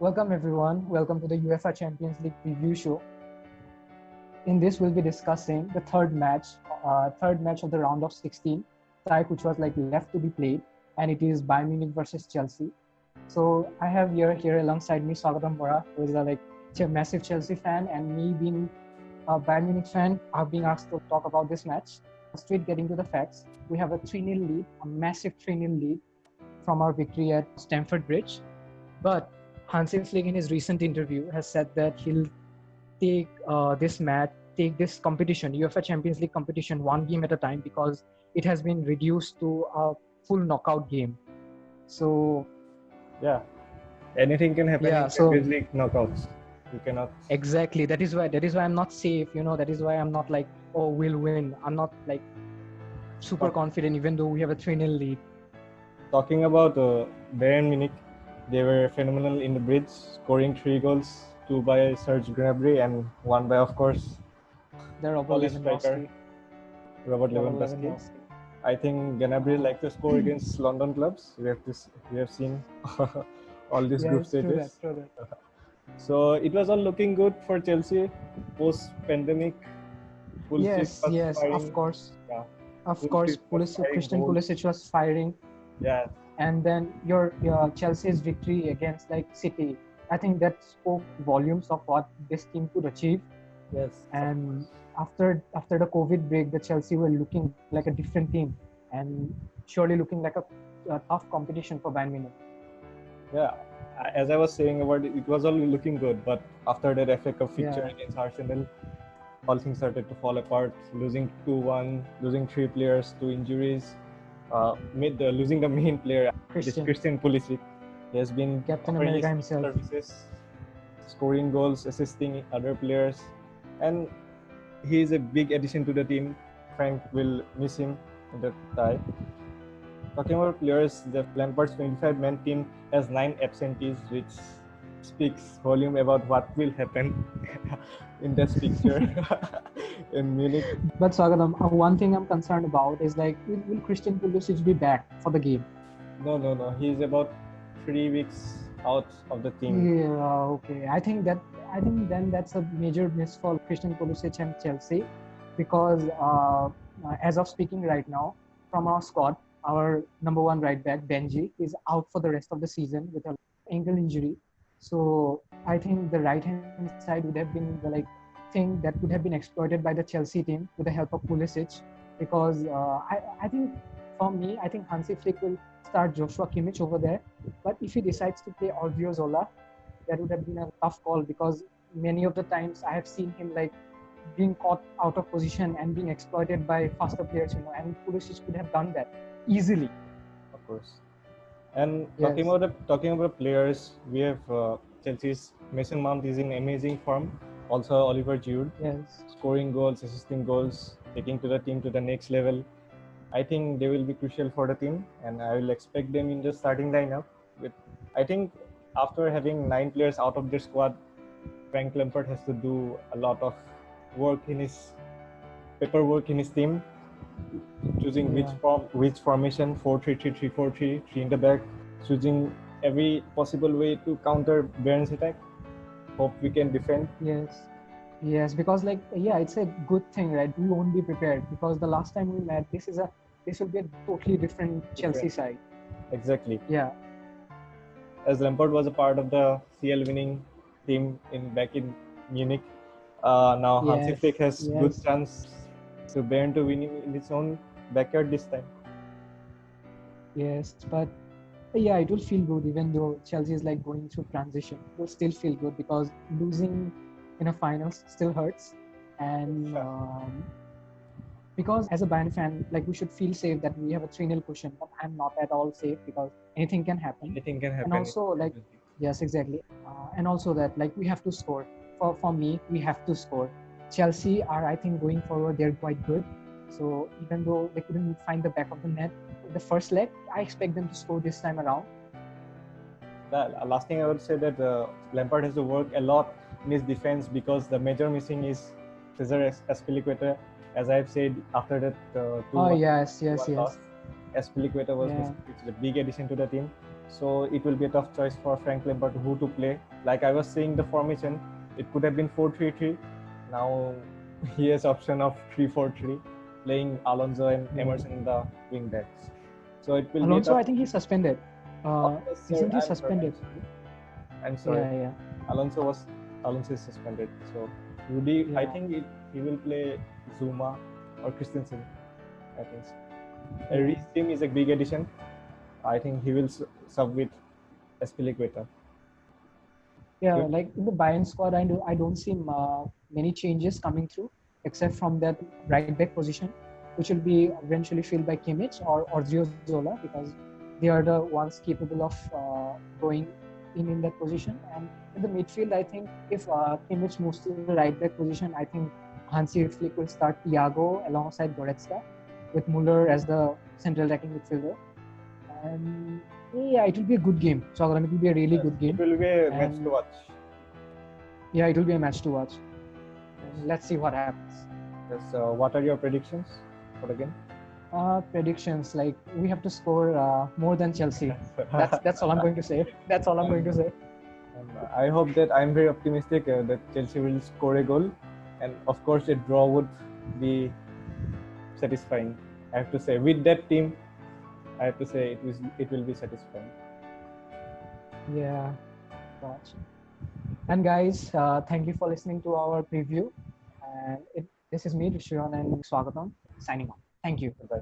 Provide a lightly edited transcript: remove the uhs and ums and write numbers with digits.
Welcome everyone. Welcome to the UEFA Champions League preview show. In this, we'll be discussing the third match of the round of 16, strike which was like left to be played, and it is Bayern Munich versus Chelsea. So I have here alongside me Swagatam Bora, who is a massive Chelsea fan, and me being a Bayern Munich fan, I've been asked to talk about this match. Straight getting to the facts, we have a 3-0 lead, a massive 3-0 lead from our victory at Stamford Bridge. But Hansi Flick in his recent interview has said that he'll take this competition, UEFA Champions League competition, one game at a time because it has been reduced to a full knockout game. So Yeah, anything can happen Yeah, in so- Champions League knockouts. You cannot. exactly, that is why I'm not safe. That is why I'm not like, oh, we'll win. I'm not like super confident, even though we have a 3-0 lead. Talking about Bayern Munich, they were phenomenal in the bridge, scoring 3 goals, 2 by Serge Gnabry and 1 by, of course, The Robert Polish striker. Lewandowski. Robert Robert Lewandowski. Lewandowski. I think Gnabry likes to score against London clubs. We have seen all these group Yes, true stages. that. So it was all looking good for Chelsea post-pandemic. Yes, of course. Yeah. Of course, Christian Pulisic was firing. Yeah, And then your Chelsea's victory against like City, I think that spoke volumes of what this team could achieve. yes. And after the COVID break, the Chelsea were looking like a different team and surely looking like a tough competition for Bayern Munich. Yeah, as I was saying about it, it was all looking good, but after that FA Cup fixture Yeah. against Arsenal, all things started to fall apart. Losing 2-1, losing 3 players to injuries, losing the main player, Christian Pulisic. He has been Captain offering America his himself. services, scoring goals, assisting other players, and he is a big addition to the team. Frank will miss him in the tie. Talking about players, the Lampard's 25-man team has 9 absentees, which speaks volume about what will happen in this fixture in Munich. But Swagatam, one thing I'm concerned about is like, will Christian Pulisic be back for the game? No. He's about 3 weeks out of the team. Yeah, okay. I think then that's a major miss for Christian Pulisic and Chelsea, because as of speaking right now, from our squad, our number one right back Benji is out for the rest of the season with an ankle injury. So I think the right hand side would have been the thing that would have been exploited by the Chelsea team with the help of Pulisic, because I think for me, I think Hansi Flick will start Joshua Kimmich over there. But if he decides to play Odriozola, that would have been a tough call, because many of the times I have seen him being caught out of position and being exploited by faster players, and Pulisic could have done that easily. Of course. And Yes. talking about players, we have Chelsea's Mason Mount is in amazing form. Also Oliver Giroud, Yes. scoring goals, assisting goals, taking to the team to the next level. I think they will be crucial for the team, and I will expect them in the starting lineup. I think after having 9 players out of their squad, Frank Lampard has to do a lot of paperwork in his team, choosing which formation, 4-3-3, 3-4-3, 3 in the back, choosing every possible way to counter Bayern's attack. Hope we can defend. Yes, because it's a good thing, right? We won't be prepared, because the last time we met, this will be a totally different Chelsea side. Exactly. Yeah. As Lampard was a part of the CL winning team back in Munich, now Hansi Flick has good chance to Bayern to win in its own backyard this time. Yes, but it will feel good, even though Chelsea is going through transition. It will still feel good, because losing in a final still hurts, and because as a Bayern fan, we should feel safe that we have a 3-0 cushion. But I'm not at all safe, because anything can happen. Anything can happen. And also yes, exactly. And also that we have to score. For me, we have to score. Chelsea are, I think, going forward, they're quite good. So even though they couldn't find the back of the net in the first leg, I expect them to score this time around. The last thing I would say that Lampard has to work a lot in his defense, because the major missing is Cesar Azpilicueta. As I've said, after that yes. Azpilicueta was missing, which is a big addition to the team. So it will be a tough choice for Frank Lampard who to play. Like I was saying, the formation, it could have been 4-3-3. Now he has option of 3-4-3, playing Alonso and Emerson in the wing backs. So it will Alonso, be I think he's suspended. Yes, sir, Isn't he I'm suspended? sorry. I'm sorry. Yeah. Alonso is suspended. So Rudy, I Yeah. think he will play Zuma or Christensen. I think so. Yeah. Reece team is a big addition. I think he will sub with Azpilicueta. Yeah, Good. like in the Bayern squad, I don't see many changes coming through, except from that right back position, which will be eventually filled by Kimmich or Odriozola, because they are the ones capable of going in that position. And in the midfield, I think if Kimmich moves to the right back position, I think Hansi Flick will start Thiago alongside Goretzka, with Muller as the central attacking midfielder. And yeah, it will be a good game. So it will be a really good game. It will be a match And to watch. yeah, it will be a match to watch. And let's see what happens. Yes, what are your predictions for the game? Predictions, like we have to score more than Chelsea. That's all I'm going to say. That's all I'm going to say. I hope that I'm very optimistic that Chelsea will score a goal, and of course a draw would be satisfying. I have to say, with that team, I have to say it will be satisfying. Yeah, gotcha. And guys, thank you for listening to our preview. And this is me, Rishon and Swagatam, signing off. Thank you. Bye.